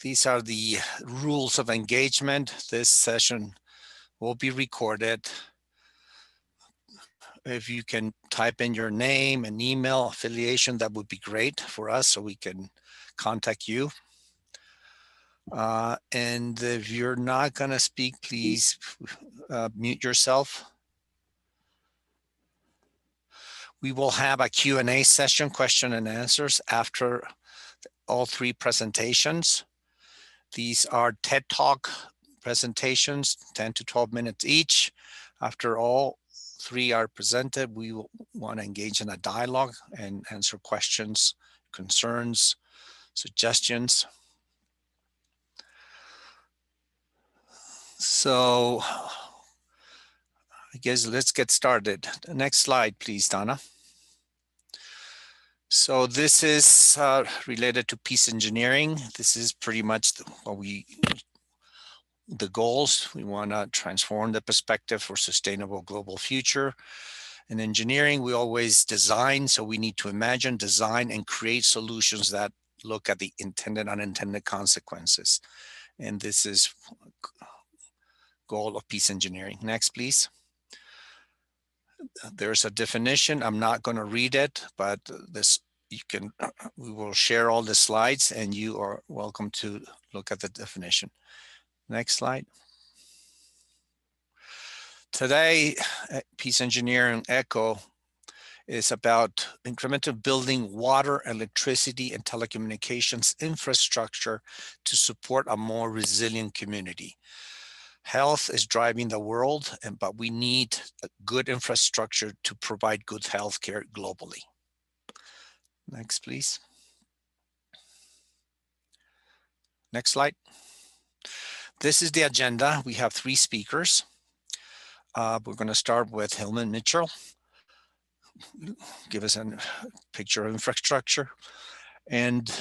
These are the rules of engagement. This session will be recorded. If you can type in your name and email affiliation, that would be great for us so we can contact you. And if you're not going to speak, please mute yourself. We will have a Q&A session, question and answers, after all three presentations. These are TED Talk presentations, 10 to 12 minutes each. After all three are presented, we will want to engage in a dialogue and answer questions, concerns, suggestions. So I guess let's get started. The next slide, please, Donna. So this is related to peace engineering. This is pretty much the goals. We want to transform the perspective for sustainable global future. In engineering, we always design, so we need to imagine, design, and create solutions that look at the intended, unintended consequences. And this is goal of peace engineering. Next, please. There's a definition. I'm not going to read it, but we will share all the slides and you are welcome to look at the definition. Next slide. Today, Peace Engineering ECHO is about incremental building water, electricity, and telecommunications infrastructure to support a more resilient community. Health is driving the world, but we need a good infrastructure to provide good health care globally. Next, please. Next slide. This is the agenda. We have three speakers. We're going to start with Hillman Mitchell, give us a picture of infrastructure. And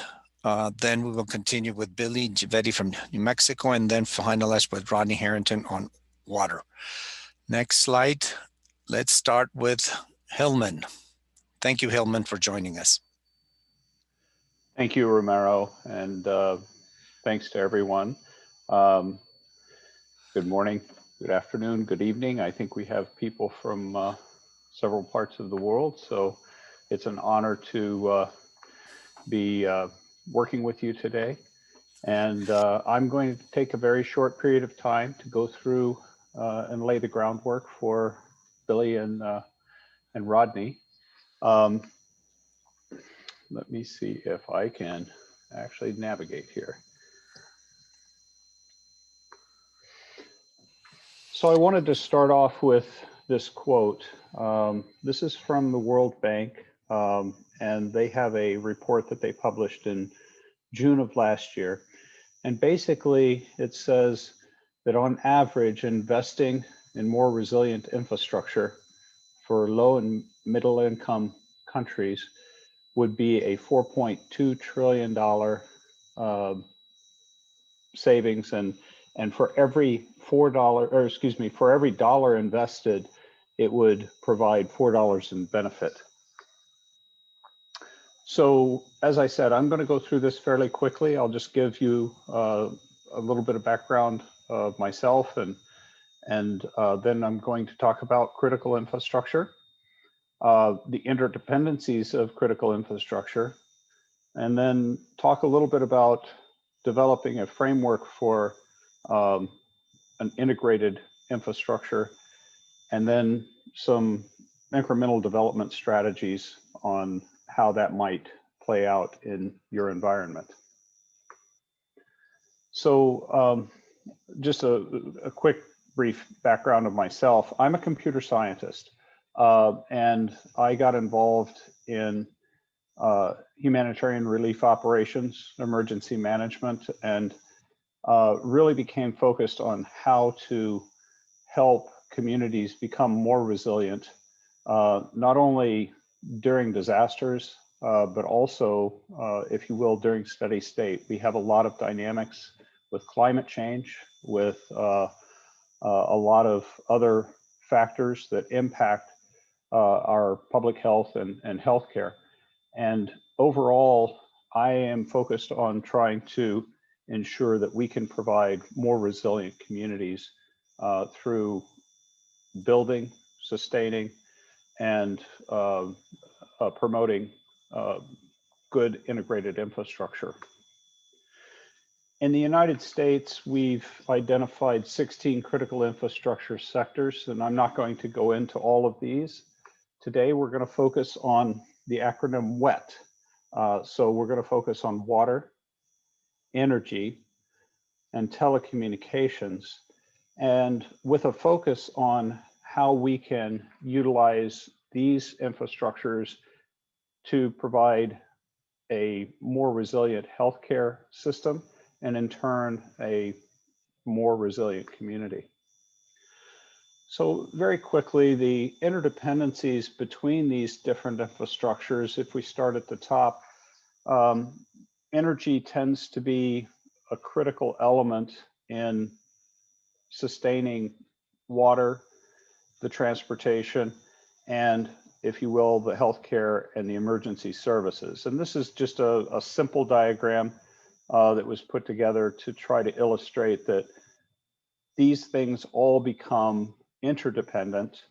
then we will continue with Billy Jivetti from New Mexico, and then finalize with Rodney Herrington on water. Next slide. Let's start with Hillman. Thank you, Hillman, for joining us. Thank you, Romero, and thanks to everyone. Good morning, good afternoon, good evening. I think we have people from several parts of the world, so it's an honor to be working with you today. And I'm going to take a very short period of time to go through and lay the groundwork for Billy and Rodney. Let me see if I can actually navigate here. So I wanted to start off with this quote. This is from the World Bank, and they have a report that they published in June of last year. And basically it says that on average, investing in more resilient infrastructure for low and middle income countries would be a $4.2 trillion savings, and for every for every dollar invested, it would provide $4 in benefit. So as I said, I'm going to go through this fairly quickly. I'll just give you a little bit of background of myself, and then I'm going to talk about critical infrastructure, the interdependencies of critical infrastructure, and then talk a little bit about developing a framework for an integrated infrastructure, and then some incremental development strategies on how that might play out in your environment. So just a quick brief background of myself. I'm a computer scientist, and I got involved in humanitarian relief operations, emergency management, and really became focused on how to help communities become more resilient, not only during disasters, but also, if you will, during steady state. We have a lot of dynamics with climate change, with a lot of other factors that impact our public health and healthcare. And overall, I am focused on trying to ensure that we can provide more resilient communities through building, sustaining, and promoting good integrated infrastructure. In the United States, we've identified 16 critical infrastructure sectors, and I'm not going to go into all of these. Today, we're going to focus on the acronym WET. So we're going to focus on water, energy, and telecommunications, and with a focus on how we can utilize these infrastructures to provide a more resilient healthcare system, and in turn, a more resilient community. So very quickly, the interdependencies between these different infrastructures, if we start at the top, energy tends to be a critical element in sustaining water, the transportation, and, if you will, the healthcare and the emergency services. And this is just a simple diagram that was put together to try to illustrate that these things all become interdependent.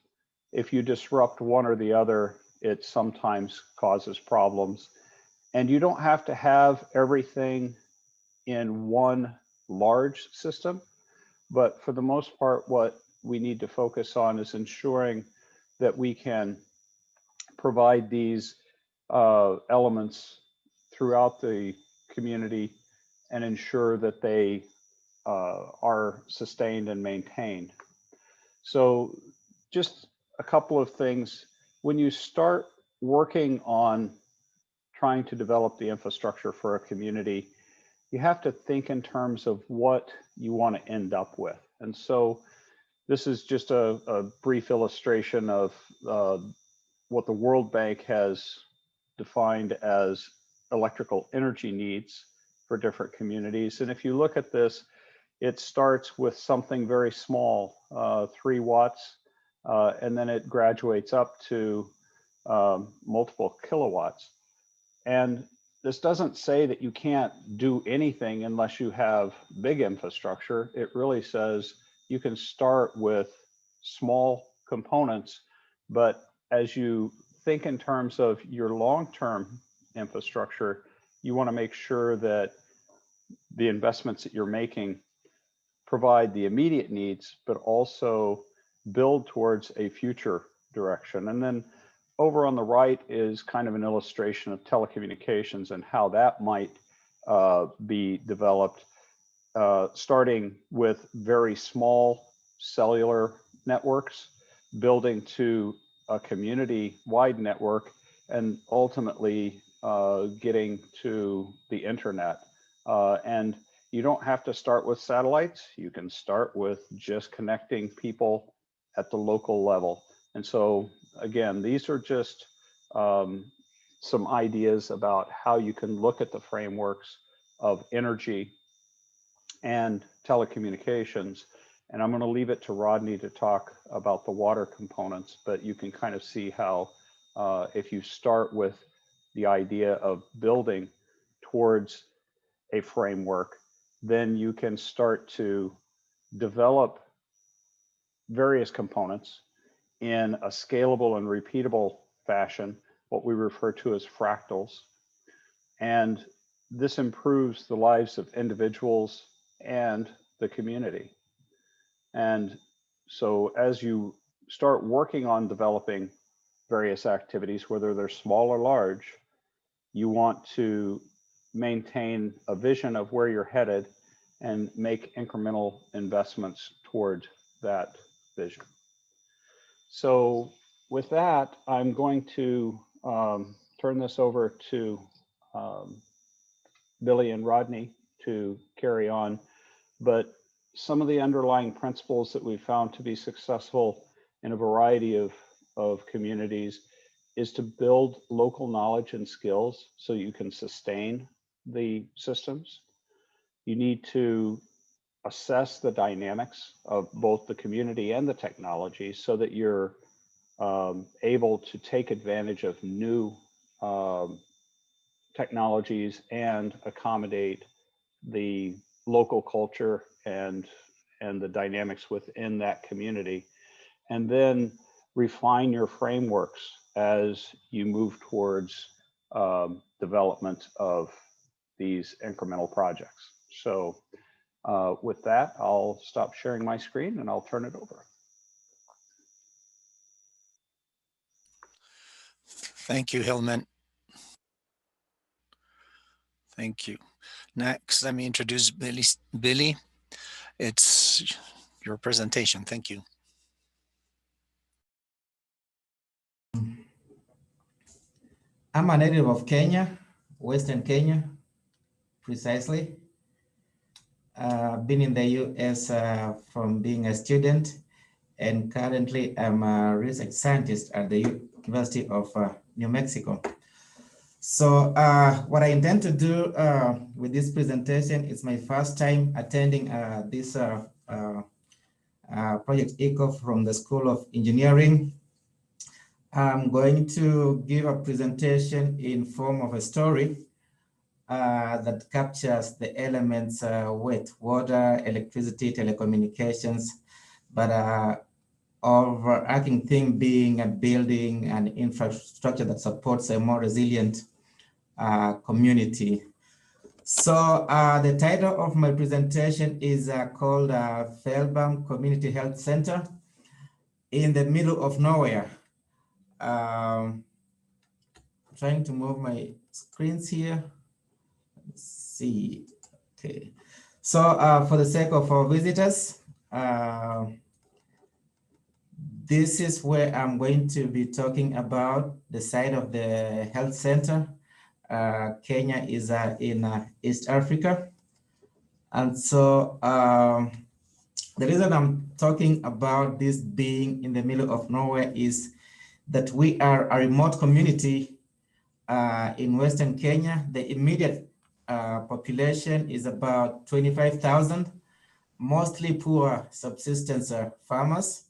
If you disrupt one or the other, it sometimes causes problems. And you don't have to have everything in one large system, but for the most part, what we need to focus on is ensuring that we can provide these elements throughout the community and ensure that they are sustained and maintained. So just a couple of things. When you start working on trying to develop the infrastructure for a community, you have to think in terms of what you want to end up with. And so this is just a brief illustration of what the World Bank has defined as electrical energy needs for different communities. And if you look at this, it starts with something very small, 3 watts, and then it graduates up to multiple kilowatts. And this doesn't say that you can't do anything unless you have big infrastructure. It really says you can start with small components, but as you think in terms of your long-term infrastructure, you want to make sure that the investments that you're making provide the immediate needs, but also build towards a future direction. And then over on the right is kind of an illustration of telecommunications and how that might be developed, starting with very small cellular networks, building to a community-wide network, and ultimately getting to the internet. And you don't have to start with satellites. You can start with just connecting people at the local level. And so, again, these are just some ideas about how you can look at the frameworks of energy and telecommunications. And I'm going to leave it to Rodney to talk about the water components, but you can kind of see how if you start with the idea of building towards a framework, then you can start to develop various components in a scalable and repeatable fashion, what we refer to as fractals. And this improves the lives of individuals and the community. And so as you start working on developing various activities, whether they're small or large, you want to maintain a vision of where you're headed and make incremental investments toward that vision. So with that, I'm going to turn this over to Billy and Rodney to carry on. But some of the underlying principles that we've found to be successful in a variety of communities is to build local knowledge and skills so you can sustain the systems. You need to assess the dynamics of both the community and the technology so that you're able to take advantage of new technologies and accommodate the local culture and the dynamics within that community, and then refine your frameworks as you move towards development of these incremental projects. So with that, I'll stop sharing my screen and I'll turn it over. Thank you, Hillman. Thank you. Next, let me introduce Billy. It's your presentation. Thank you. I'm a native of Kenya, Western Kenya, precisely. Been in the US from being a student, and currently I'm a research scientist at the University of New Mexico. So what I intend to do with this presentation, is my first time attending this Project ECO from the School of Engineering. I'm going to give a presentation in form of a story that captures the elements with water, electricity, telecommunications, but overarching thing being a building and infrastructure that supports a more resilient community. So the title of my presentation is called Fellbaum Community Health Center in the middle of nowhere. Trying to move my screens here. Let's see. Okay. So for the sake of our visitors, this is where I'm going to be talking about the site of the health center. Kenya is in East Africa. And so the reason I'm talking about this being in the middle of nowhere is that we are a remote community in Western Kenya. The immediate population is about 25,000, mostly poor subsistence farmers.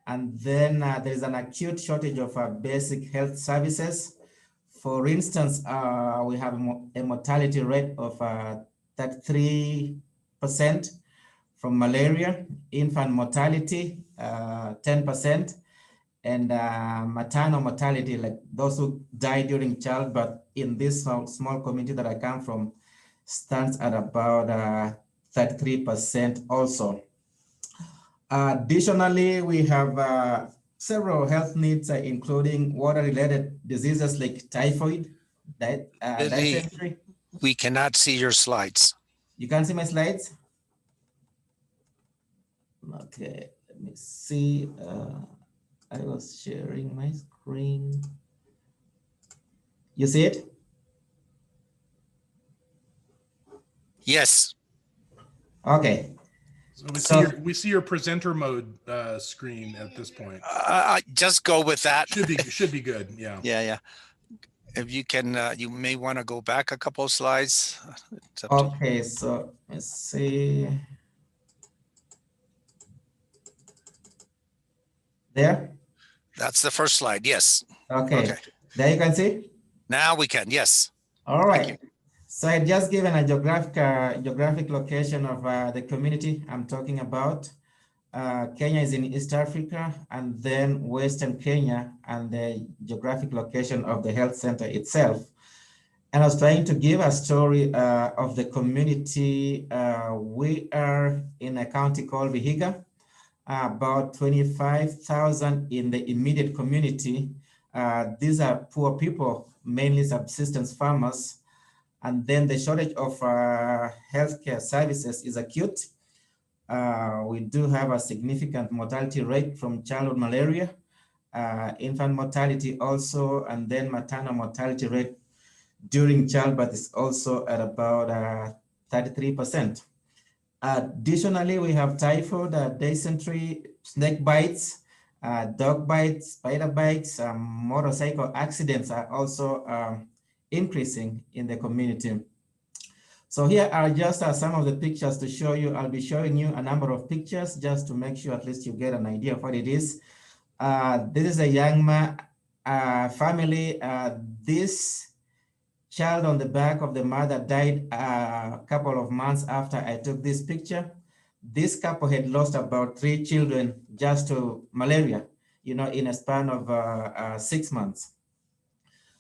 And then there is an acute shortage of basic health services. For instance, we have a mortality rate of 33% from malaria, infant mortality 10%, and maternal mortality, like those who die during childbirth in this small community that I come from, stands at about 33% also. Additionally, we have several health needs, including water-related diseases like typhoid, dysentery. We cannot see your slides. You can't see my slides? Okay, let me see. I was sharing my screen. You see it? Yes. Okay. So we see your presenter mode screen at this point. Just go with that. Should be good. Yeah. Yeah. If you can, you may want to go back a couple of slides. Okay, so let's see. There? That's the first slide. Yes. Okay. There you can see? Now we can. Yes. All right. So I just given a geographic location of the community I'm talking about. Kenya is in East Africa, and then Western Kenya, and the geographic location of the health center itself. And I was trying to give a story of the community. We are in a county called Vihiga, about 25,000 in the immediate community. These are poor people, mainly subsistence farmers. And then the shortage of healthcare services is acute. We do have a significant mortality rate from childhood malaria, infant mortality also, and then maternal mortality rate during childbirth is also at about 33%. Additionally, we have typhoid, dysentery, snake bites, dog bites, spider bites, motorcycle accidents are also increasing in the community. So here are just some of the pictures to show you. I'll be showing you a number of pictures just to make sure at least you get an idea of what it is. This is a young man family. This child on the back of the mother died a couple of months after I took this picture. This couple had lost about 3 children just to malaria, in a span of 6 months.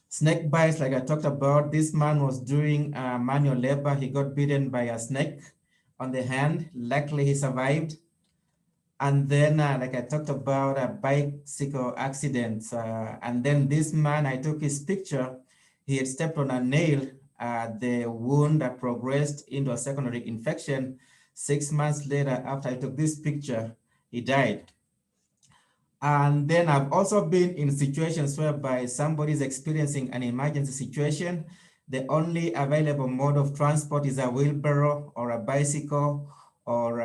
Snake bites, like I talked about, this man was doing manual labor. He got bitten by a snake on the hand. Luckily, he survived. And then, like I talked about, bicycle accidents. And then this man, I took his picture. He had stepped on a nail. The wound progressed into a secondary infection. 6 months later, after I took this picture, he died. And then I've also been in situations whereby somebody is experiencing an emergency situation. The only available mode of transport is a wheelbarrow or a bicycle, or,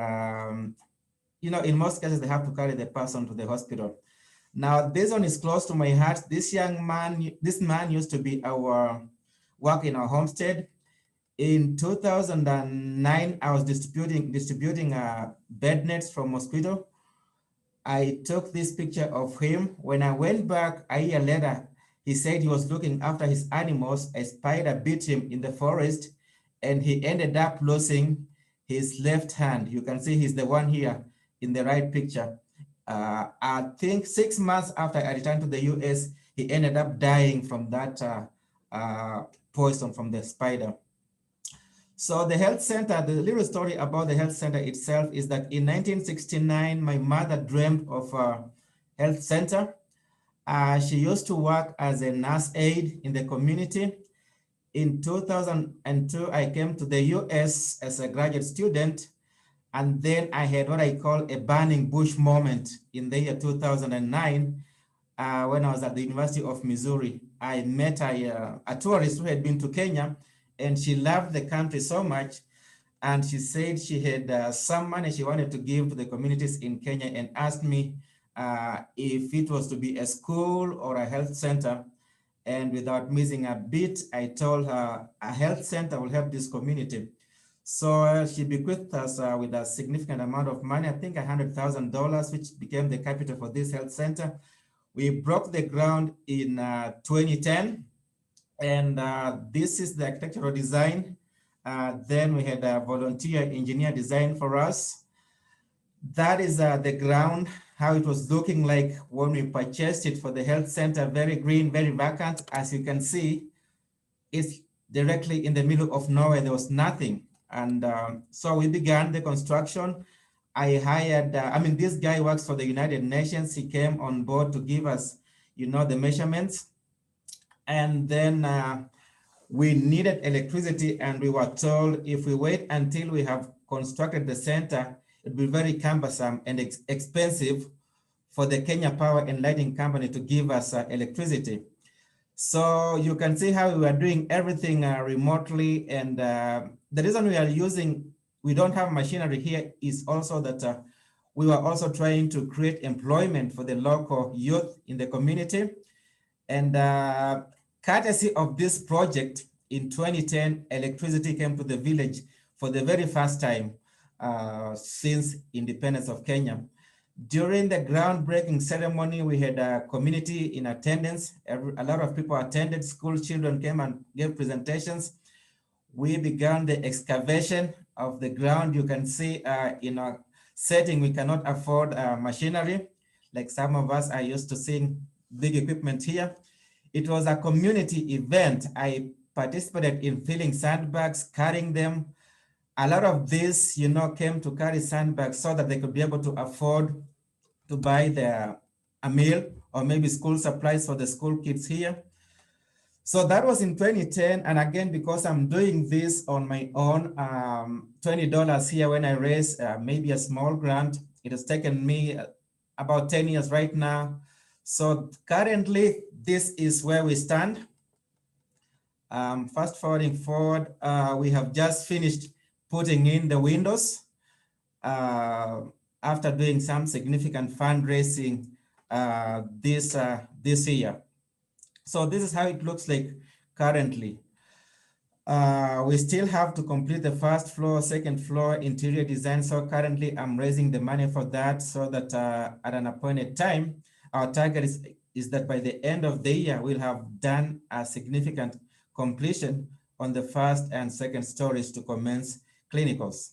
in most cases, they have to carry the person to the hospital. Now, this one is close to my heart. This man used to be work in our homestead. In 2009, I was distributing bed nets from mosquito. I took this picture of him. When I went back a year later, he said he was looking after his animals. A spider bit him in the forest, and he ended up losing his left hand. You can see he's the one here in the right picture. I think 6 months after I returned to the US, he ended up dying from that poison from the spider. So the health center, the little story about the health center itself is that in 1969, my mother dreamt of a health center. She used to work as a nurse aide in the community. In 2002, I came to the US as a graduate student. And then I had what I call a burning bush moment in the year 2009 when I was at the University of Missouri. I met a tourist who had been to Kenya, and she loved the country so much. And she said she had some money she wanted to give to the communities in Kenya, and asked me if it was to be a school or a health center. And without missing a beat, I told her a health center will help this community. So she bequeathed us with a significant amount of money, I think $100,000, which became the capital for this health center. We broke the ground in 2010. And this is the architectural design. Then we had a volunteer engineer design for us. That is the ground, how it was looking like when we purchased it for the health center. Very green, very vacant. As you can see, it's directly in the middle of nowhere. There was nothing. And so we began the construction. I hired, this guy works for the United Nations. He came on board to give us, the measurements. And then we needed electricity, and we were told if we wait until we have constructed the center, it'd be very cumbersome and expensive for the Kenya Power and Lighting Company to give us electricity. So you can see how we are doing everything remotely. And the reason we don't have machinery here is also that we were also trying to create employment for the local youth in the community. And courtesy of this project, in 2010, electricity came to the village for the very first time since independence of Kenya. During the groundbreaking ceremony, we had a community in attendance. A lot of people attended. School children came and gave presentations. We began the excavation of the ground. You can see in a setting, we cannot afford machinery. Like some of us are used to seeing big equipment here. It was a community event. I participated in filling sandbags, carrying them. A lot of this, came to carry sandbags so that they could be able to afford to buy a meal or maybe school supplies for the school kids here. So that was in 2010. And again, because I'm doing this on my own, $20 here when I raise maybe a small grant, it has taken me about 10 years right now. So currently, this is where we stand. Fast forwarding forward, we have just finished putting in the windows after doing some significant fundraising this year. So this is how it looks like currently. We still have to complete the first floor, second floor interior design. So currently I'm raising the money for that so that at an appointed time, our target is that by the end of the year, we'll have done a significant completion on the first and second stories to commence clinicals.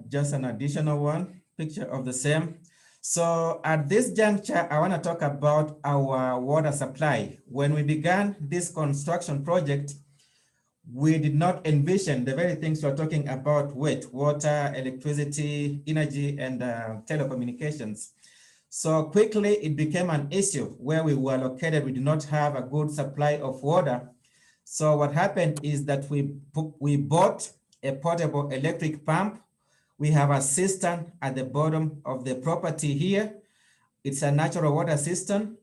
Just an additional one, picture of the same. So at this juncture, I want to talk about our water supply. When we began this construction project, we did not envision the very things we're talking about with water, electricity, energy, and telecommunications. So quickly it became an issue where we were located. We did not have a good supply of water. So what happened is that we bought a portable electric pump. We have a cistern at the bottom of the property here. It's a natural water cistern.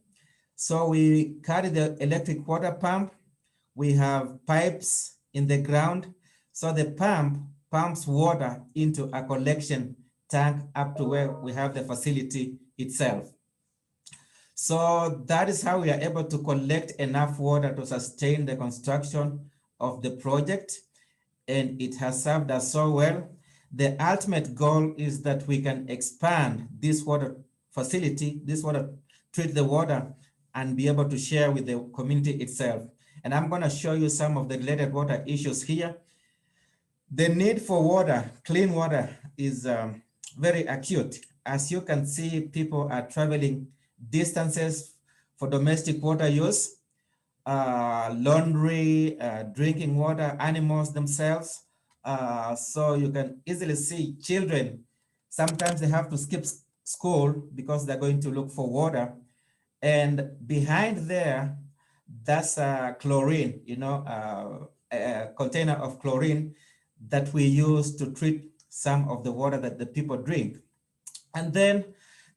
So we carry the electric water pump. We have pipes in the ground. So the pump pumps water into a collection tank up to where we have the facility itself. So that is how we are able to collect enough water to sustain the construction of the project. And it has served us so well. The ultimate goal is that we can expand this water facility, treat the water, and be able to share with the community itself. And I'm going to show you some of the related water issues here. The need for water, clean water, is very acute. As you can see, people are traveling distances for domestic water use, laundry, drinking water, animals themselves. So you can easily see children, sometimes they have to skip school because they're going to look for water. And behind there, that's chlorine, a container of chlorine that we use to treat some of the water that the people drink. And then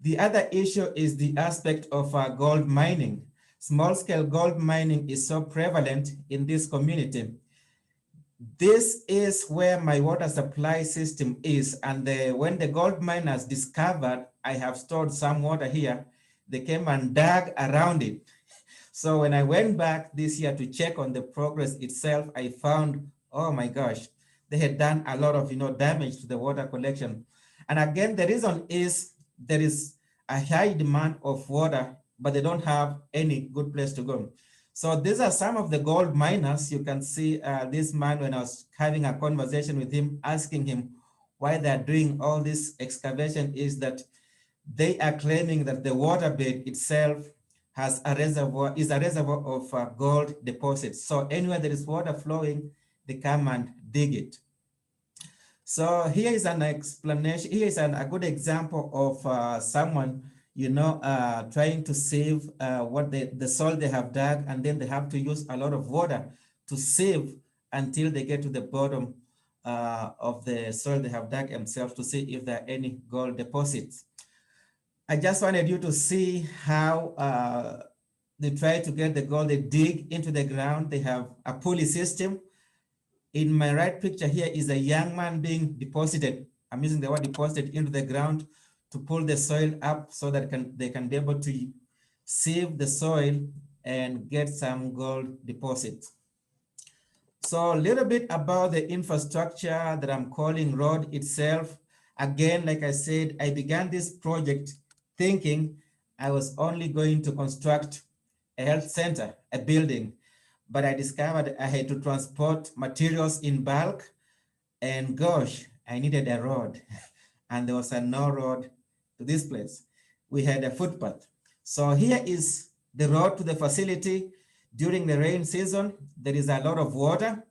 the other issue is the aspect of gold mining. Small-scale gold mining is so prevalent in this community. This is where my water supply system is. And when the gold miners discovered I have stored some water here, they came and dug around it. So when I went back this year to check on the progress itself, I found, oh my gosh, they had done a lot of damage to the water collection. And again, the reason is there is a high demand of water, but they don't have any good place to go. So these are some of the gold miners. You can see this man, when I was having a conversation with him, asking him why they're doing all this excavation, is that they are claiming that the waterbed itself is a reservoir of gold deposits. So anywhere there is water flowing, they come and dig it. So here is an explanation. Here is a good example of someone, trying to save what the soil they have dug, and then they have to use a lot of water to save until they get to the bottom of the soil they have dug themselves to see if there are any gold deposits. I just wanted you to see how they try to get the gold. They dig into the ground. They have a pulley system. In my right picture here is a young man being deposited. I'm using the word deposited into the ground to pull the soil up so that they can be able to sieve the soil and get some gold deposits. So a little bit about the infrastructure that I'm calling road itself. Again, like I said, I began this project thinking I was only going to construct a health center, a building, but I discovered I had to transport materials in bulk, and gosh, I needed a road, and there was no road to this place. We had a footpath. So here is the road to the facility. During the rain season, there is a lot of water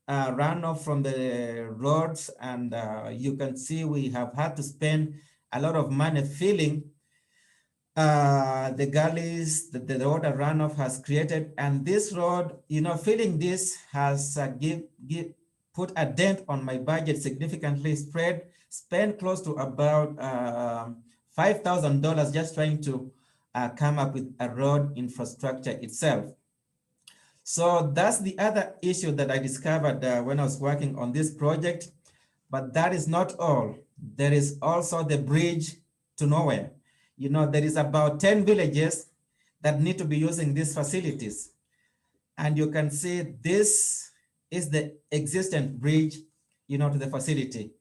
runoff from the roads, and you can see we have had to spend a lot of money filling the gullies that the water runoff has created. And this road, filling this has put a dent on my budget significantly. Spent close to about $5,000 just trying to come up with a road infrastructure itself. So that's the other issue that I discovered when I was working on this project. But that is not all. There is also the bridge to nowhere. There is about 10 villages that need to be using these facilities. And you can see this is the existent bridge, to the facility.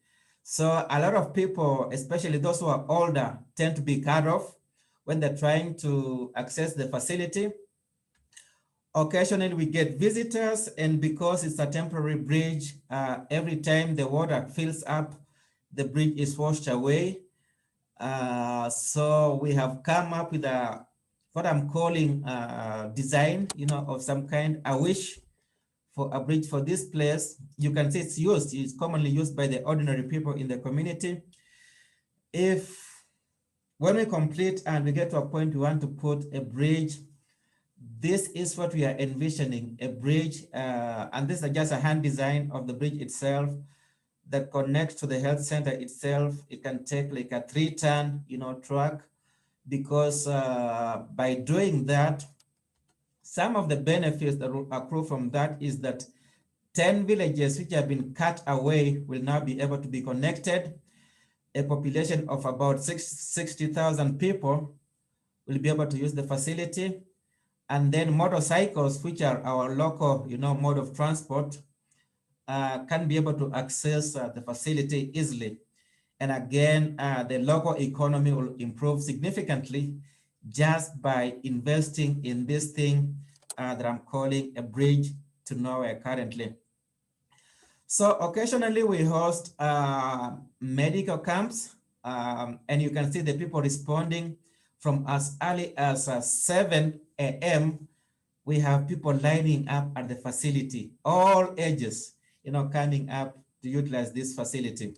So a lot of people, especially those who are older, tend to be cut off when they're trying to access the facility. Occasionally we get visitors, and because it's a temporary bridge, every time the water fills up, the bridge is washed away. So we have come up with what I'm calling design, of some kind, a wish for a bridge for this place. You can see it's commonly used by the ordinary people in the community. When we complete and we get to a point we want to put a bridge, this is what we are envisioning, a bridge, and this is just a hand design of the bridge itself that connects to the health center itself. It can take like a 3-ton, truck, because by doing that, some of the benefits that will accrue from that is that 10 villages which have been cut away will now be able to be connected. A population of about 60,000 people will be able to use the facility. And then motorcycles, which are our local, mode of transport, can be able to access the facility easily. And again, the local economy will improve significantly just by investing in this thing that I'm calling a bridge to nowhere currently. So occasionally we host medical camps, and you can see the people responding from as early as 7 a.m. We have people lining up at the facility, all ages, coming up to utilize this facility.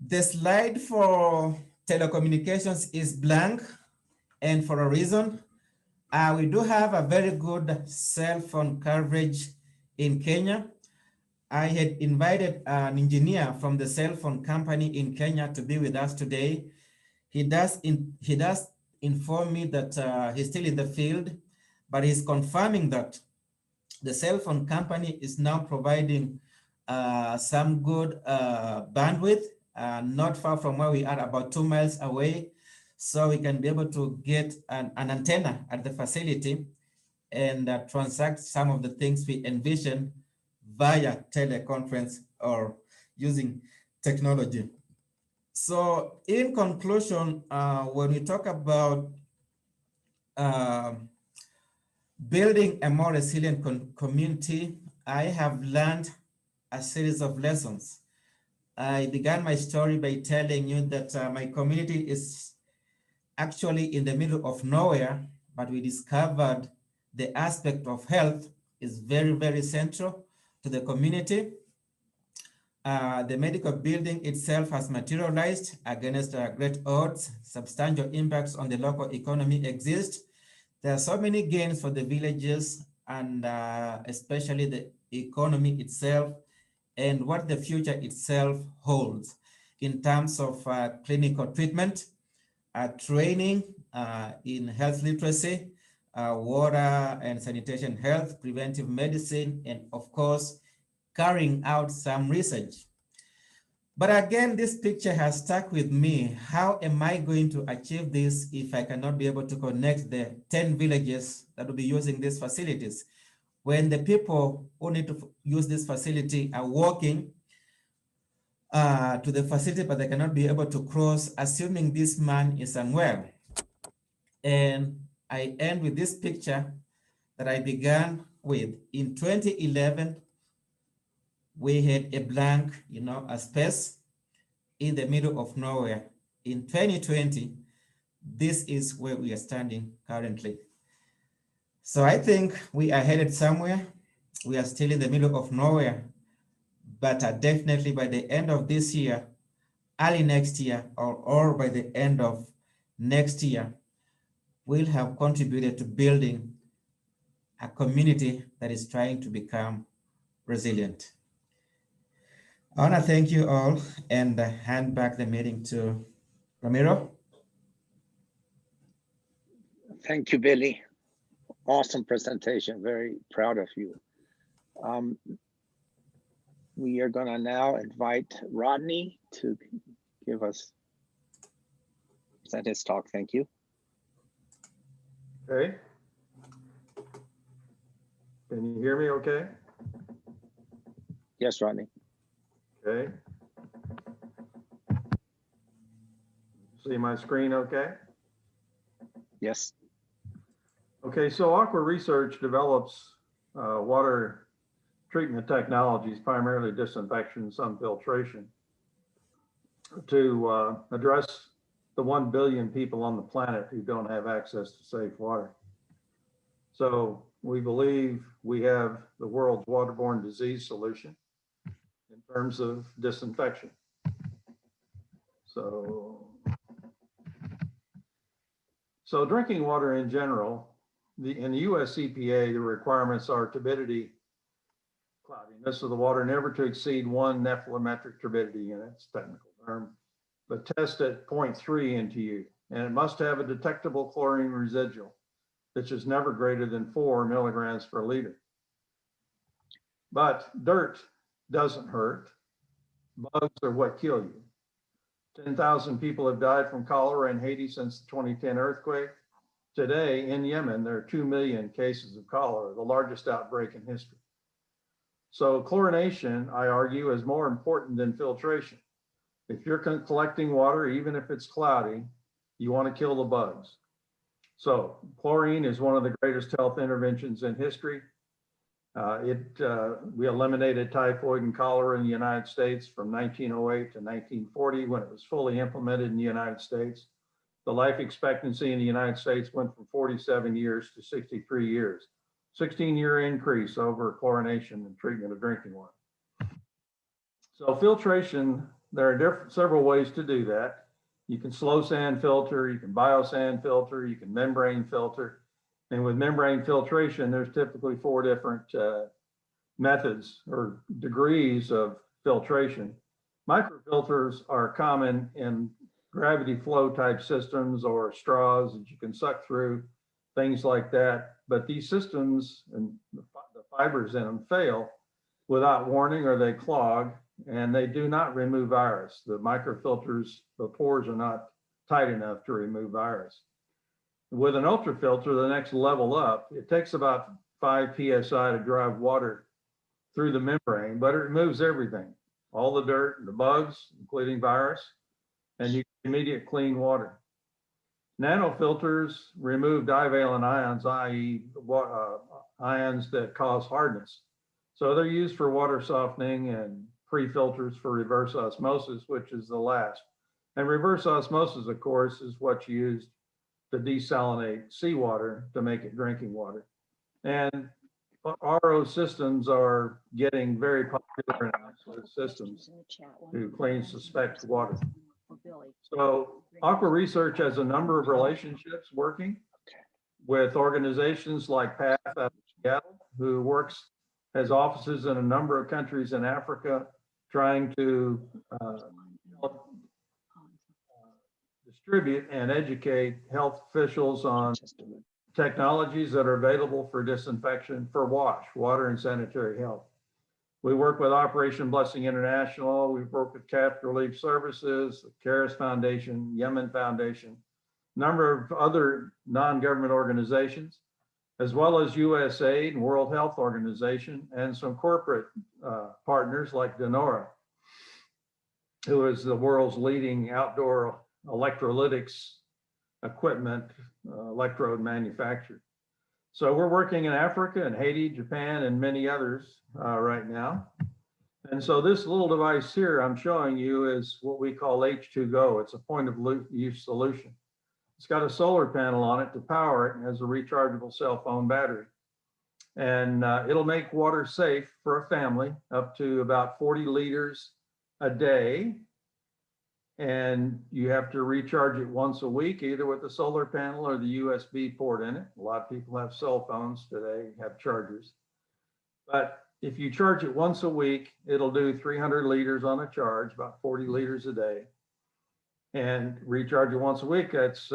The slide for telecommunications is blank, and for a reason. We do have a very good cell phone coverage in Kenya. I had invited an engineer from the cell phone company in Kenya to be with us today. He does inform me that he's still in the field, but he's confirming that the cell phone company is now providing some good bandwidth, not far from where we are, about 2 miles away. So we can be able to get an antenna at the facility and transact some of the things we envision via teleconference or using technology. So in conclusion, when we talk about building a more resilient community, I have learned a series of lessons. I began my story by telling you that my community is actually in the middle of nowhere, but we discovered the aspect of health is very, very central to the community. The medical building itself has materialized against great odds. Substantial impacts on the local economy exist. There are so many gains for the villages and especially the economy itself and what the future itself holds in terms of clinical treatment, training in health literacy, water and sanitation health, preventive medicine, and of course, carrying out some research. But again, this picture has stuck with me. How am I going to achieve this if I cannot be able to connect the 10 villages that will be using these facilities? When the people who need to use this facility are walking to the facility, but they cannot be able to cross, assuming this man is unwell. And I end with this picture that I began with. In 2011, we had a blank, a space in the middle of nowhere. In 2020, this is where we are standing currently. So I think we are headed somewhere. We are still in the middle of nowhere, but definitely by the end of this year, early next year, or by the end of next year, we'll have contributed to building a community that is trying to become resilient. I want to thank you all and hand back the meeting to Ramiro. Thank you, Billy. Awesome presentation. Very proud of you. We are going to now invite Rodney to present his talk. Thank you. Okay. Can you hear me okay? Yes, Rodney. Okay. See my screen okay? Yes. Okay, so Aqua Research develops water treatment technologies, primarily disinfection and some filtration, to address the 1 billion people on the planet who don't have access to safe water. So we believe we have the world's waterborne disease solution in terms of disinfection. So drinking water in general, in the US EPA, the requirements are turbidity, cloudiness of the water never to exceed 1 nephelometric turbidity units, technical term, but test at 0.3 NTU, and it must have a detectable chlorine residual, which is never greater than 4 milligrams per liter. But dirt doesn't hurt. Bugs are what kill you. 10,000 people have died from cholera in Haiti since the 2010 earthquake. Today in Yemen, there are 2 million cases of cholera, the largest outbreak in history. So chlorination, I argue, is more important than filtration. If you're collecting water, even if it's cloudy, you want to kill the bugs. So chlorine is one of the greatest health interventions in history. We eliminated typhoid and cholera in the United States from 1908 to 1940 when it was fully implemented in the United States. The life expectancy in the United States went from 47 years to 63 years. 16-year increase over chlorination and treatment of drinking water. So filtration, there are several ways to do that. You can slow sand filter, you can biosand filter, you can membrane filter. And with membrane filtration, there's typically 4 different methods or degrees of filtration. Microfilters are common in gravity flow type systems or straws that you can suck through, things like that. But these systems and the fibers in them fail without warning, or they clog, and they do not remove virus. The microfilters, the pores are not tight enough to remove virus. With an ultrafilter, the next level up, it takes about 5 PSI to drive water through the membrane, but it removes everything, all the dirt, the bugs, including virus, and you get immediate clean water. Nanofilters remove divalent ions, i.e. ions that cause hardness. So they're used for water softening and pre-filters for reverse osmosis, which is the last. And reverse osmosis, of course, is what's used to desalinate seawater to make it drinking water. And RO systems are getting very popular in absolute systems to clean suspect water. So Aqua Research has a number of relationships working with organizations like PATH out of Seattle, who has offices in a number of countries in Africa, trying to distribute and educate health officials on technologies that are available for disinfection for water and sanitary health. We work with Operation Blessing International. We've worked with Capital Relief Services, the CARES Foundation, Yemen Foundation, a number of other non-government organizations, as well as USAID and World Health Organization, and some corporate partners like Denora, who is the world's leading outdoor electrolytics equipment electrode manufacturer. So we're working in Africa and Haiti, Japan, and many others right now. And so this little device here I'm showing you is what we call H2Go. It's a point of use solution. It's got a solar panel on it to power it and has a rechargeable cell phone battery. And it'll make water safe for a family up to about 40 liters a day. And you have to recharge it once a week, either with the solar panel or the USB port in it. A lot of people have cell phones today, have chargers. But if you charge it once a week, it'll do 300 liters on a charge, about 40 liters a day. And recharge it once a week, that's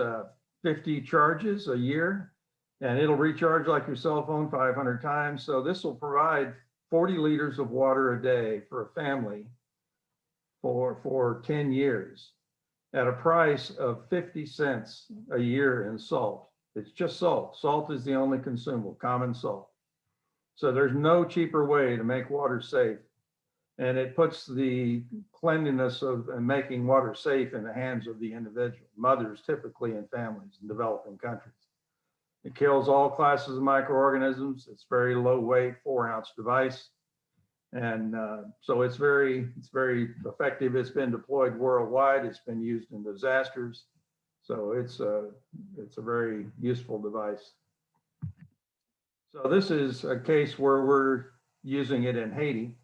50 charges a year. And it'll recharge like your cell phone 500 times. So this will provide 40 liters of water a day for a family for 10 years at a price of 50 cents a year in salt. It's just salt. Salt is the only consumable, common salt. So there's no cheaper way to make water safe. And it puts the cleanliness of and making water safe in the hands of the individual, mothers typically in families in developing countries. It kills all classes of microorganisms. It's very low weight, 4-ounce device. And so it's very effective. It's been deployed worldwide. It's been used in disasters. So it's a very useful device. So this is a case where we're using it in Haiti.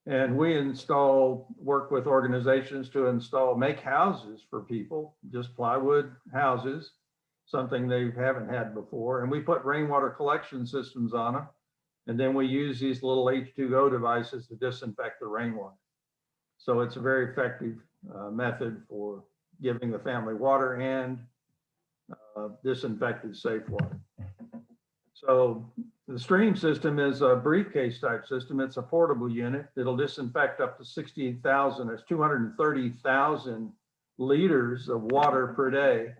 And we work with organizations to make houses for people, just plywood houses, something they haven't had before. And we put rainwater collection systems on them. And then we use these little H2O devices to disinfect the rainwater. So it's a very effective method for giving the family water and disinfected safe water. So the stream system is a briefcase type system. It's a portable unit. It'll disinfect up to 68,000, that's 230,000 liters of water per day.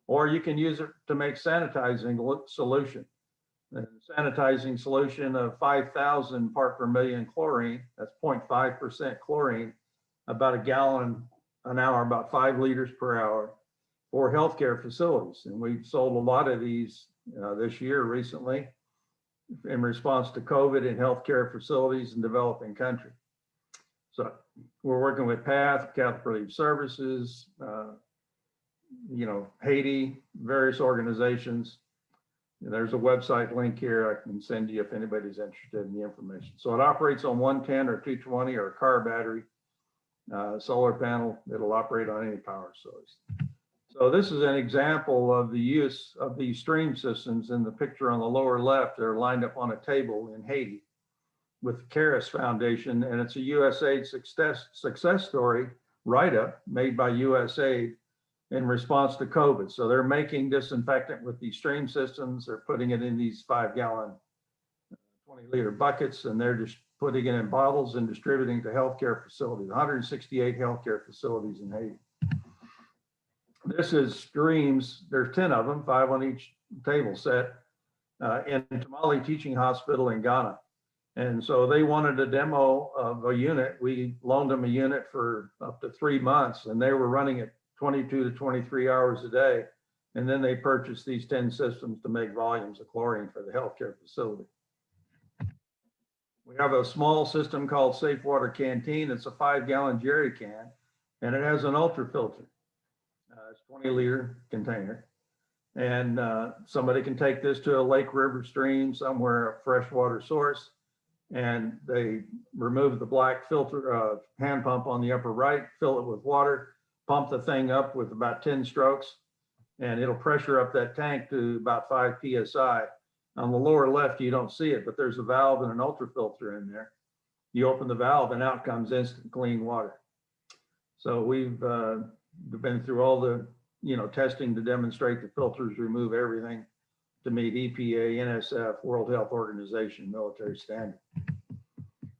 Or you can use it to make sanitizing solution. And sanitizing solution of 5,000 part per million chlorine, that's 0.5% chlorine, about a gallon an hour, about 5 liters per hour for healthcare facilities. And we've sold a lot of these this year recently in response to COVID in healthcare facilities in developing countries. So we're working with PATH, Catholic Relief Services, Haiti, various organizations. And there's a website link here I can send you if anybody's interested in the information. So it operates on 110 or 220 or a car battery, solar panel. It'll operate on any power source. So this is an example of the use of these stream systems. In the picture on the lower left, they're lined up on a table in Haiti with the Caris Foundation, and it's a USAID success story write-up made by USAID in response to COVID. So they're making disinfectant with these stream systems. They're putting it in these 5-gallon, 20-liter buckets, and they're just putting it in bottles and distributing to healthcare facilities, 168 healthcare facilities in Haiti. This is streams. There's 10 of them, 5 on each table set, in Tamale Teaching Hospital in Ghana. And so they wanted a demo of a unit. We loaned them a unit for up to 3 months, and they were running it 22 to 23 hours a day. And then they purchased these 10 systems to make volumes of chlorine for the healthcare facility. We have a small system called Safe Water Canteen. It's a 5-gallon jerry can, and it has an ultra filter. It's a 20-liter container. And somebody can take this to a lake, river, stream, somewhere, a freshwater source, and they remove the black filter hand pump on the upper right, fill it with water, pump the thing up with about 10 strokes, and it'll pressure up that tank to about 5 PSI. On the lower left, you don't see it, but there's a valve and an ultra filter in there. You open the valve and out comes instant clean water. So we've been through all the testing to demonstrate the filters remove everything to meet EPA, NSF, World Health Organization, military standard.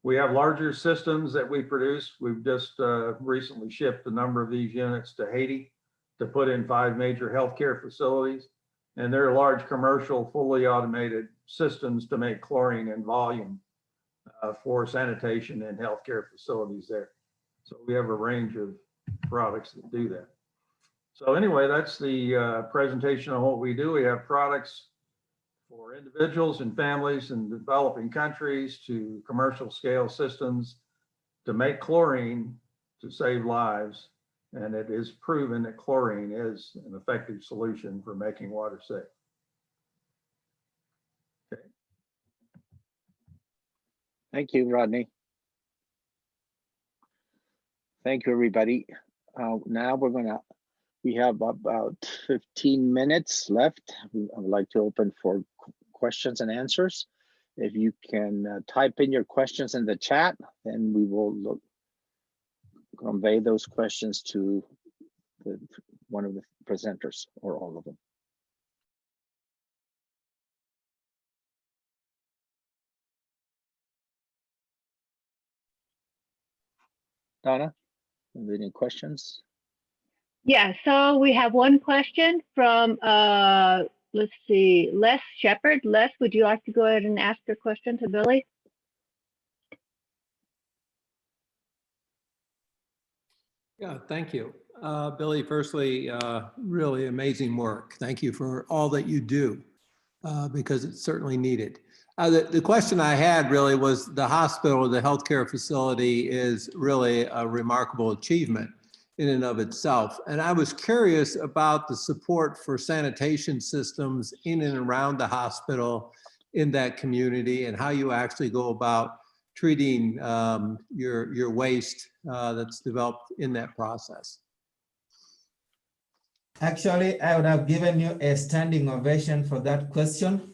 We have larger systems that we produce. We've just recently shipped a number of these units to Haiti to put in 5 major healthcare facilities. And they're large commercial, fully automated systems to make chlorine in volume for sanitation and healthcare facilities there. So we have a range of products that do that. So anyway, that's the presentation on what we do. We have products for individuals and families in developing countries to commercial scale systems to make chlorine to save lives. And it is proven that chlorine is an effective solution for making water safe. Okay. Thank you, Rodney. Thank you, everybody. Now we have about 15 minutes left. I would like to open for questions and answers. If you can type in your questions in the chat, then we will convey those questions to one of the presenters or all of them. Donna, any questions? Yeah, so we have one question from, let's see, Les Shepard. Les, would you like to go ahead and ask your question to Billy? Yeah, thank you. Billy, firstly, really amazing work. Thank you for all that you do. because it's certainly needed. The question I had really was the hospital, the healthcare facility is really a remarkable achievement in and of itself. And I was curious about the support for sanitation systems in and around the hospital in that community and how you actually go about treating your waste that's developed in that process. Actually, I would have given you a standing ovation for that question.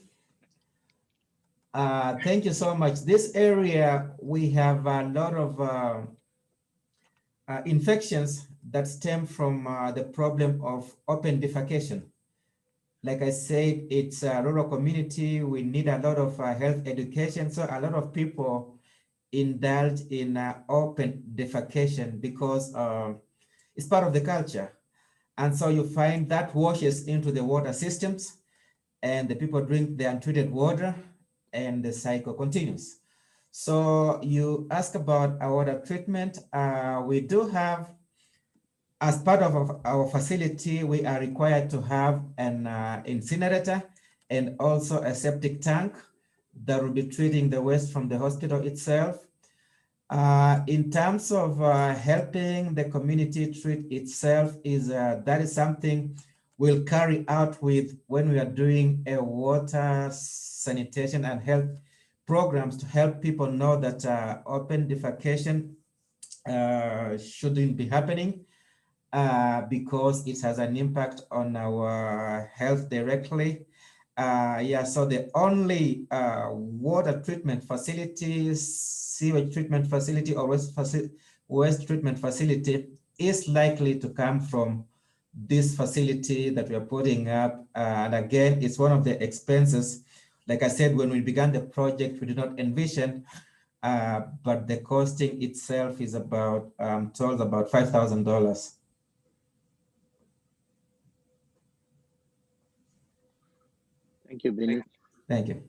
Thank you so much. This area, we have a lot of infections that stem from the problem of open defecation. Like I said, it's a rural community. We need a lot of health education. So a lot of people indulge in open defecation because it's part of the culture. And so you find that washes into the water systems and the people drink the untreated water and the cycle continues. So you ask about our water treatment. We do have, as part of our facility, we are required to have an incinerator and also a septic tank that will be treating the waste from the hospital itself. In terms of helping the community treat itself, that is something we'll carry out with when we are doing a water sanitation and health programs to help people know that open defecation shouldn't be happening because it has an impact on our health directly. Yeah, so the only water treatment facility, sewage treatment facility, or waste treatment facility is likely to come from this facility that we are putting up. And again, it's one of the expenses. Like I said, when we began the project, we did not envision, but the costing itself is about, told about $5,000. Thank you, Billy. Thank you.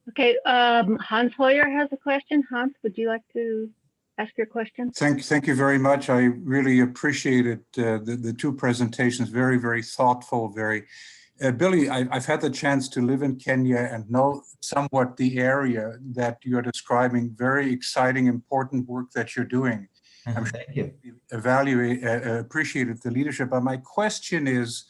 Okay, Hans Hoyer has a question. Hans, would you like to ask your question? Thank you very much. I really appreciated the two presentations. Very, very thoughtful. Very, Billy, I've had the chance to live in Kenya and know somewhat the area that you're describing. Very exciting, important work that you're doing. I'm sure Thank you. Appreciated the leadership. But my question is,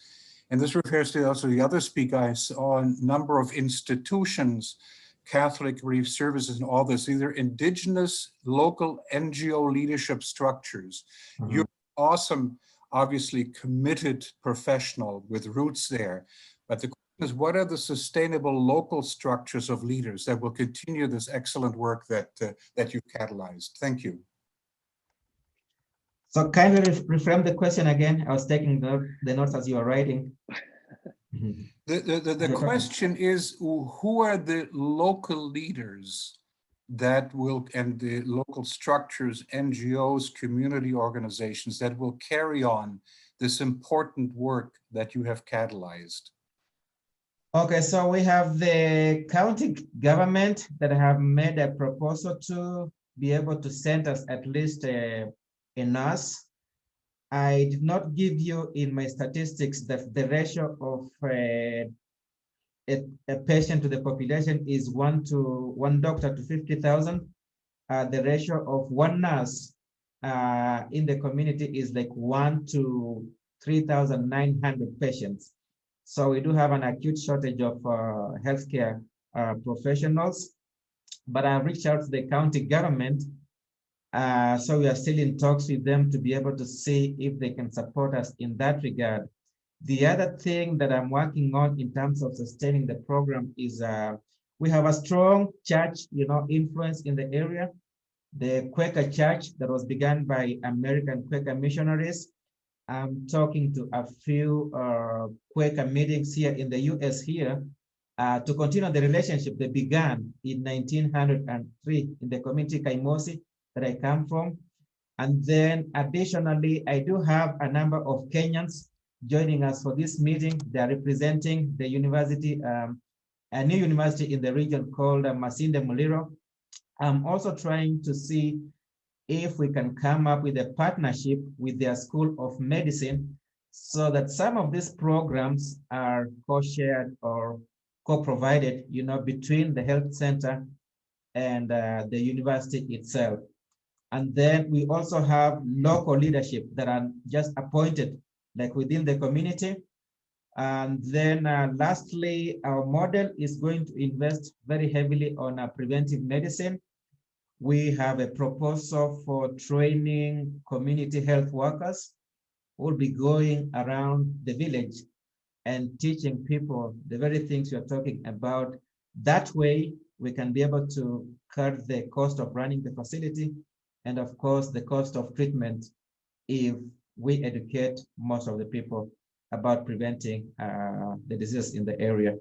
and this refers to also the other speaker, I saw a number of institutions, Catholic Relief Services and all this, either indigenous, local NGO leadership structures. Mm-hmm. You're awesome, obviously committed professional with roots there. But the question is, what are the sustainable local structures of leaders that will continue this excellent work that you've catalyzed? Thank you. So kindly reframe the question again. I was taking the notes as you were writing. The question is, who are the local leaders that will, and the local structures, NGOs, community organizations that will carry on this important work that you have catalyzed? Okay, so we have the county government that have made a proposal to be able to send us at least a nurse. I did not give you in my statistics that the ratio of a patient to the population is 1 doctor to 50,000. The ratio of one nurse in the community is like 1 to 3,900 patients. So we do have an acute shortage of healthcare professionals, but I've reached out to the county government. So we are still in talks with them to be able to see if they can support us in that regard. The other thing that I'm working on in terms of sustaining the program is we have a strong church, influence in the area. The Quaker church that was begun by American Quaker missionaries. I'm talking to a few Quaker meetings here in the US here to continue the relationship they began in 1903 in the community Kaimosi that I come from. And then additionally, I do have a number of Kenyans joining us for this meeting. They are representing the university, a new university in the region called Masinde Muliro. I'm also trying to see if we can come up with a partnership with their School of Medicine so that some of these programs are co-shared or co-provided, between the health center and the university itself. And then we also have local leadership that are just appointed, like within the community. And then lastly, our model is going to invest very heavily on preventive medicine. We have a proposal for training community health workers who will be going around the village and teaching people the very things you're talking about. That way, we can be able to cut the cost of running the facility and, of course, the cost of treatment if we educate most of the people about preventing the disease in the area.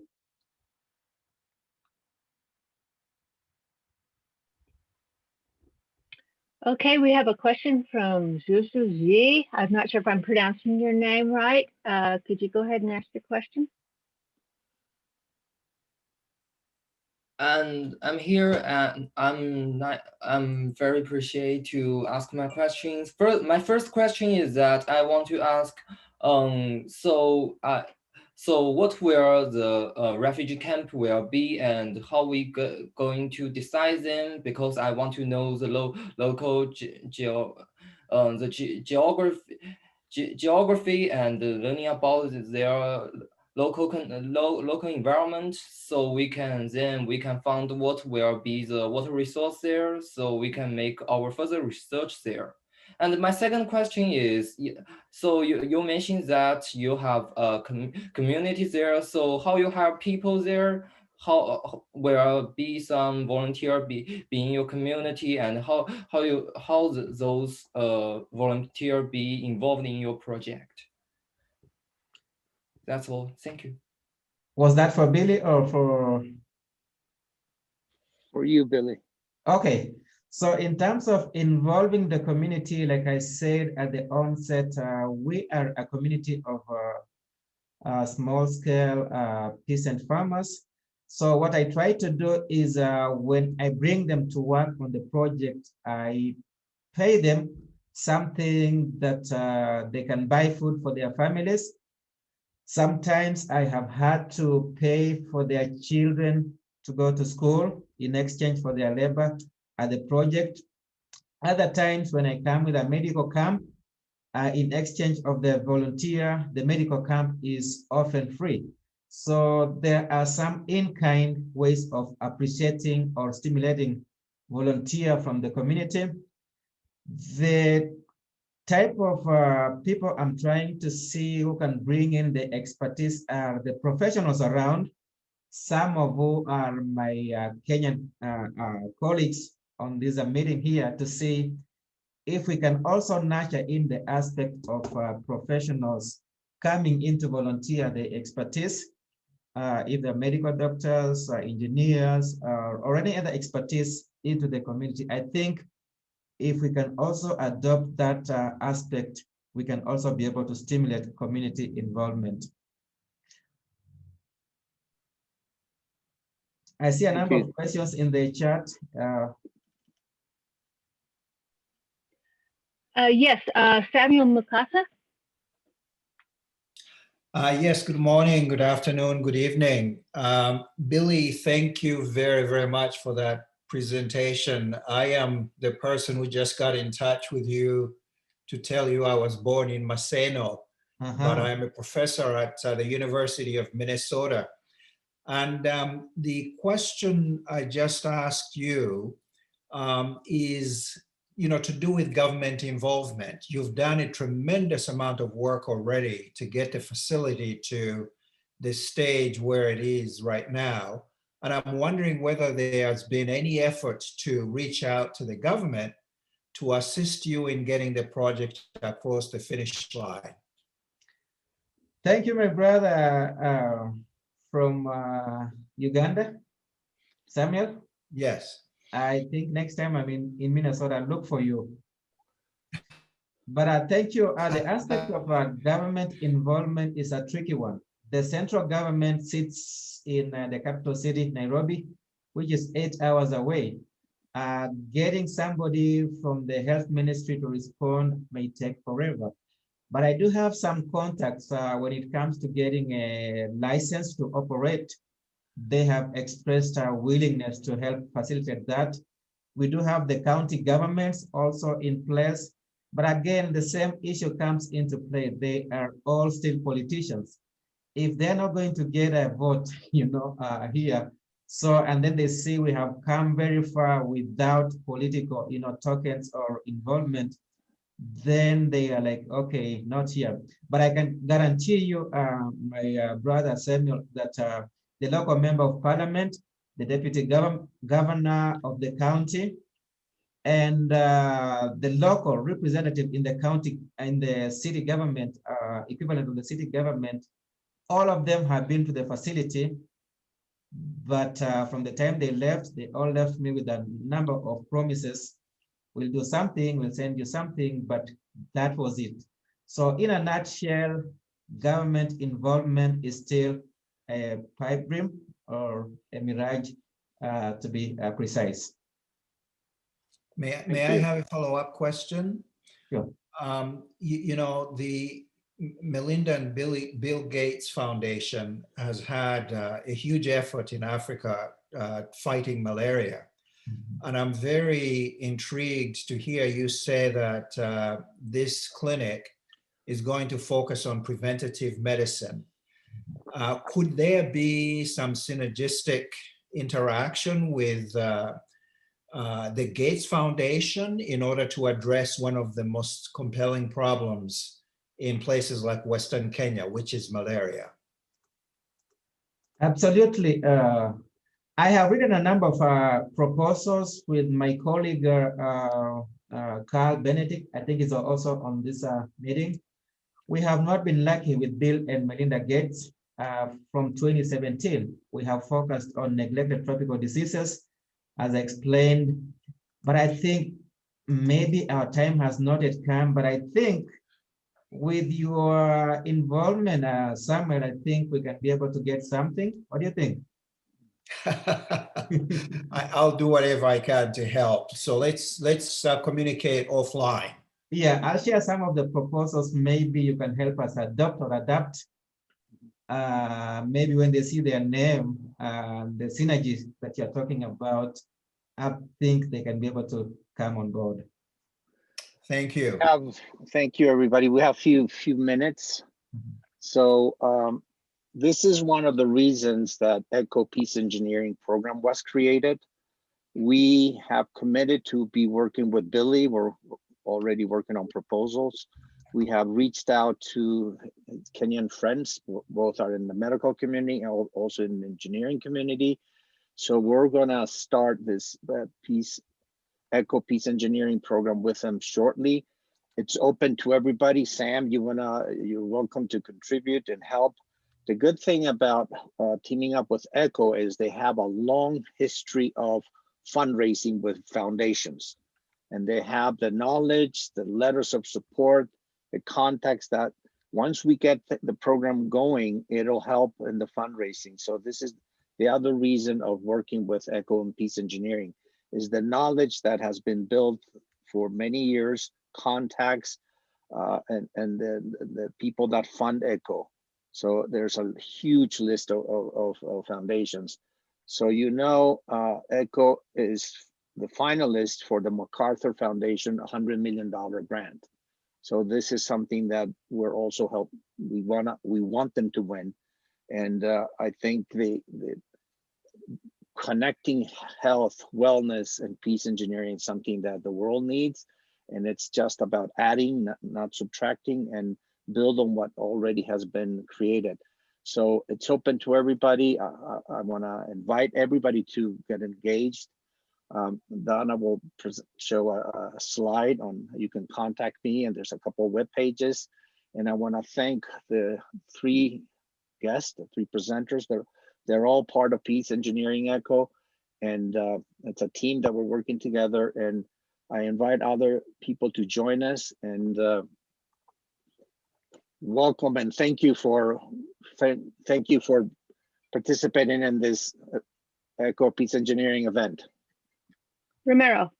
Okay, we have a question from Zuzu Z. I'm not sure if I'm pronouncing your name right. Could you go ahead and ask your question? And I'm here, and I'm very appreciate to ask my questions. My first question is that I want to ask, so what will the refugee camp will be, and how we going to decide them? Because I want to know the local geography and learning about their local environment, so we can find what will be the water resource there, so we can make our further research there. And my second question is, so you mentioned that you have a community there, so how you have people there, how will be some volunteer be in your community, and how those volunteer be involved in your project? That's all. Thank you. Was that for Billy or for? For you, Billy. Okay. So in terms of involving the community, like I said at the onset, we are a community of small-scale peasant farmers. So what I try to do is when I bring them to work on the project, I pay them something that they can buy food for their families. Sometimes I have had to pay for their children to go to school in exchange for their labor at the project. Other times when I come with a medical camp, in exchange of the volunteer, the medical camp is often free. So there are some in-kind ways of appreciating or stimulating volunteer from the community. The type of people I'm trying to see who can bring in the expertise are the professionals around, some of who are my Kenyan colleagues on this meeting here, to see if we can also nurture in the aspect of professionals coming in to volunteer the expertise, either medical doctors, engineers, or any other expertise into the community. I think if we can also adopt that aspect, we can also be able to stimulate community involvement. I see a number of questions in the chat. Yes, Samuel Mukasa. Yes, good morning, good afternoon, good evening. Billy, thank you very, very much for that presentation. I am the person who just got in touch with you to tell you I was born in Maseno, but I'm a professor at the University of Minnesota. And the question I just asked you is, to do with government involvement. You've done a tremendous amount of work already to get the facility to the stage where it is right now. And I'm wondering whether there has been any effort to reach out to the government to assist you in getting the project across the finish line. Thank you, my brother from Uganda, Samuel. Yes. I think next time I'm in Minnesota, I'll look for you. But thank you. The aspect of government involvement is a tricky one. The central government sits in the capital city, Nairobi, which is 8 hours away. Getting somebody from the health ministry to respond may take forever. but I do have some contacts when it comes to getting a license to operate. They have expressed a willingness to help facilitate that. We do have the county governments also in place, but again, the same issue comes into play. They are all still politicians. If they're not going to get a vote, here, so, and then they see we have come very far without political, tokens or involvement, then they are like, okay, not here. But I can guarantee you, my brother Samuel, that the local member of parliament, the deputy governor of the county, and the local representative in the county and the city government, equivalent of the city government, all of them have been to the facility, but from the time they left, they all left me with a number of promises. We'll do something, we'll send you something, but that was it. So in a nutshell, government involvement is still a pipe dream or a mirage, to be precise. May I have a follow-up question? Sure. The Melinda and Bill Gates Foundation has had a huge effort in Africa fighting malaria. And I'm very intrigued to hear you say that this clinic is going to focus on preventative medicine. Could there be some synergistic interaction with the Gates Foundation in order to address one of the most compelling problems in places like Western Kenya, which is malaria? Absolutely. I have written a number of proposals with my colleague, Carl Benedict. I think he's also on this meeting. We have not been lucky with Bill and Melinda Gates. From 2017, we have focused on neglected tropical diseases, as I explained, but I think maybe our time has not yet come, but I think with your involvement, Samuel, I think we can be able to get something. What do you think? I'll do whatever I can to help. So let's communicate offline. Yeah, I'll share some of the proposals. Maybe you can help us adopt or adapt. Maybe when they see their name, the synergies that you're talking about, I think they can be able to come on board. Thank you. Thank you, everybody. We have few minutes. So this is one of the reasons that ECHO Peace Engineering Program was created. We have committed to be working with Billy. We're already working on proposals. We have reached out to Kenyan friends, both are in the medical community and also in the engineering community. So we're gonna start this ECHO Peace Engineering Program with them shortly. It's open to everybody. Sam, you're welcome to contribute and help. The good thing about teaming up with ECHO is they have a long history of fundraising with foundations, and they have the knowledge, the letters of support, the contacts that once we get the program going, it'll help in the fundraising. So this is the other reason of working with ECHO and Peace Engineering, is the knowledge that has been built for many years, contacts, and the people that fund ECHO. So there's a huge list of foundations. So ECHO is the finalist for the MacArthur Foundation $100 million grant. So this is something that we're also we want them to win. And I think the connecting health, wellness, and peace engineering is something that the world needs. And it's just about adding, not subtracting, and build on what already has been created. So it's open to everybody. I want to invite everybody to get engaged. Donna will show a slide on, you can contact me, and there's a couple of web pages. And I want to thank the three guests, the three presenters. They're all part of Peace Engineering ECHO, and it's a team that we're working together. And I invite other people to join us, and welcome and thank you for participating in this ECHO Peace Engineering event. Romero,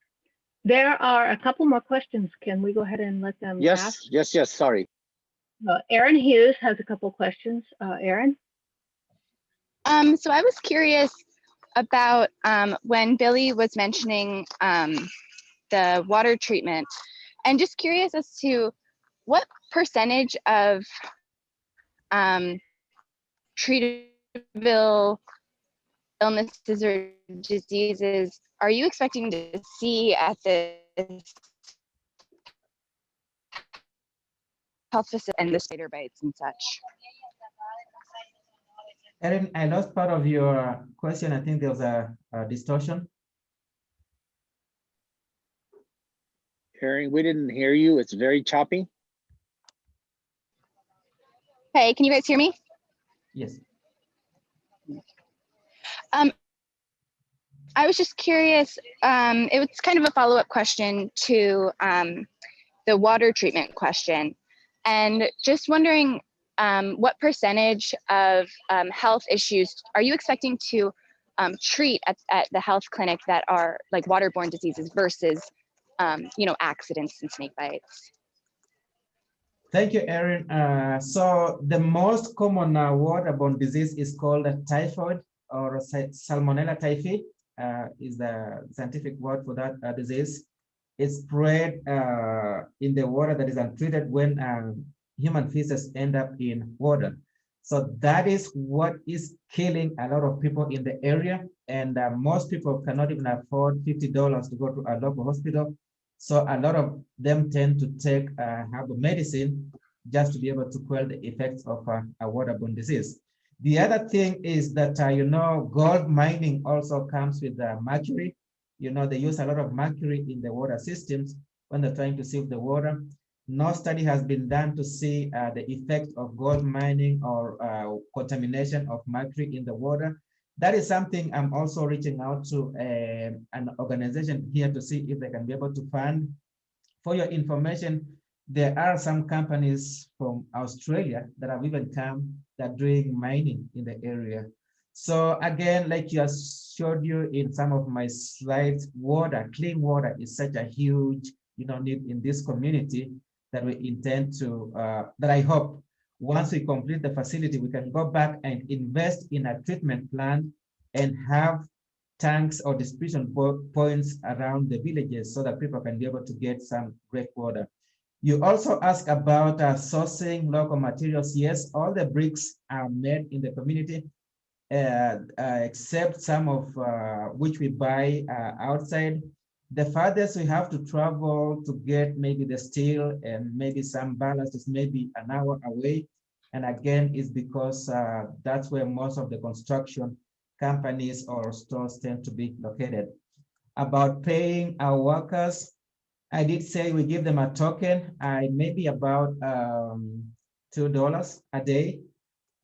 there are a couple more questions. Can we go ahead and let them ask? Yes, sorry. Aaron Hughes has a couple questions. Aaron? So I was curious about when Billy was mentioning the water treatment, and just curious as to what percentage of treatable illnesses or diseases are you expecting to see at this health facility and the spider bites and such? Erin, I lost part of your question. I think there was a distortion. Aaron, we didn't hear you. It's very choppy. Hey, can you guys hear me? Yes. I was just curious, it was kind of a follow-up question to the water treatment question. And just wondering what percentage of health issues are you expecting to treat at the health clinic that are like waterborne diseases versus, you know, accidents and snake bites? Thank you, Erin. So the most common waterborne disease is called typhoid or Salmonella typhi, is the scientific word for that disease. It's spread in the water that is untreated when human feces end up in water. So that is what is killing a lot of people in the area. And most people cannot even afford $50 to go to a local hospital. So a lot of them tend to take herbal medicine just to be able to quell the effects of a waterborne disease. The other thing is that, you know, gold mining also comes with mercury. You know, they use a lot of mercury in the water systems when they're trying to sieve the water. No study has been done to see the effect of gold mining or contamination of mercury in the water. That is something I'm also reaching out to an organization here to see if they can be able to fund. For your information, there are some companies from Australia that have even come that are doing mining in the area. So again, like I showed you in some of my slides, water, clean water is such a huge, you know, need in this community that we intend to, that I hope once we complete the facility, we can go back and invest in a treatment plant and have tanks or distribution points around the villages so that people can be able to get some great water. You also ask about sourcing local materials. Yes, all the bricks are made in the community, except some of which we buy outside. The farthest we have to travel to get maybe the steel and maybe some ballast is maybe an hour away. And again, it's because that's where most of the construction companies or stores tend to be located. About paying our workers, I did say we give them a token, maybe about $2 a day.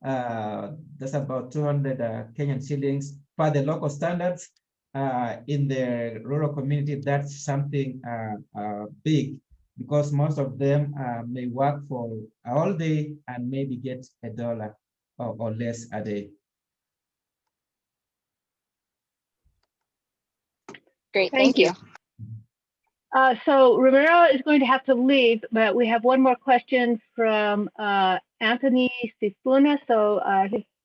That's about 200 Kenyan shillings per the local standards. In the rural community, that's something big because most of them may work for all day and maybe get $1 or less a day. Great, thank you. So Romero is going to have to leave, but we have one more question from Anthony Cifuna. So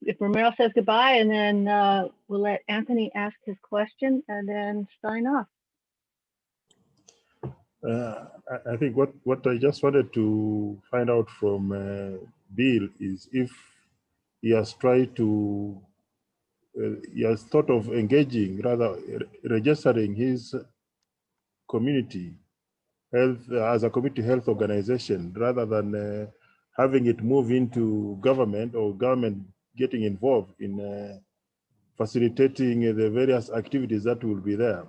if Romero says goodbye, and then we'll let Anthony ask his question and then sign off. I think what I just wanted to find out from Bill is if he has tried to, he has thought of engaging, rather registering his community health as a community health organization rather than having it move into government or government getting involved in facilitating the various activities that will be there.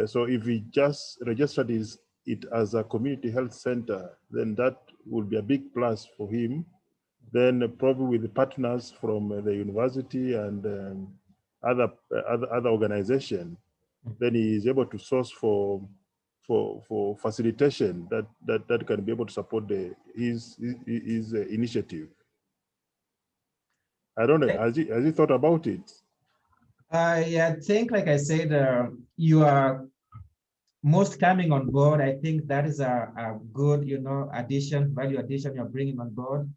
So if we just registered it as a community health center, then that would be a big plus for him. Then probably with the partners from the university and other organizations, then he is able to source for facilitation that can be able to support his initiative. I don't know, has he thought about it? I think, like I said, you are most coming on board. I think that is a good, addition, value addition you're bringing on board.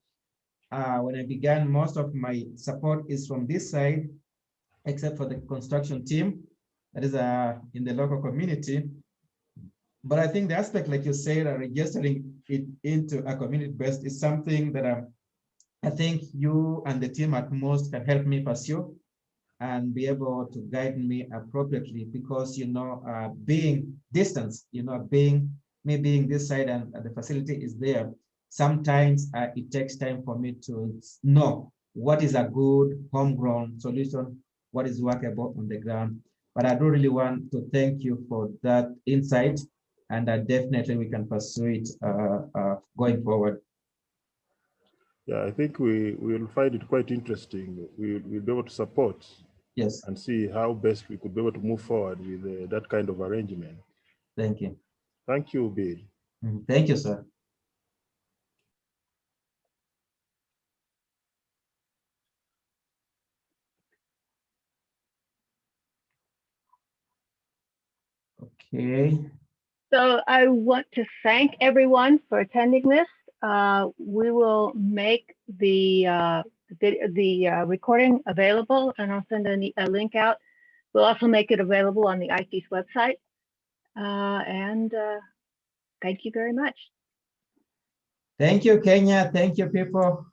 When I began, most of my support is from this side, except for the construction team that is in the local community. But I think the aspect, like you said, registering it into a community based is something that I think you and the team at most can help me pursue and be able to guide me appropriately, because being distance, being this side and the facility is there, sometimes it takes time for me to know what is a good homegrown solution, what is workable on the ground. But I do really want to thank you for that insight, and definitely we can pursue it going forward. Yeah, I think we will find it quite interesting. We'll be able to support, yes, and see how best we could be able to move forward with that kind of arrangement. Thank you. Thank you, Bill. Thank you, sir. Okay. So I want to thank everyone for attending this. We will make the recording available, and I'll send a link out. We'll also make it available on the IT's website. Thank you very much. Thank you, Kenya. Thank you, people.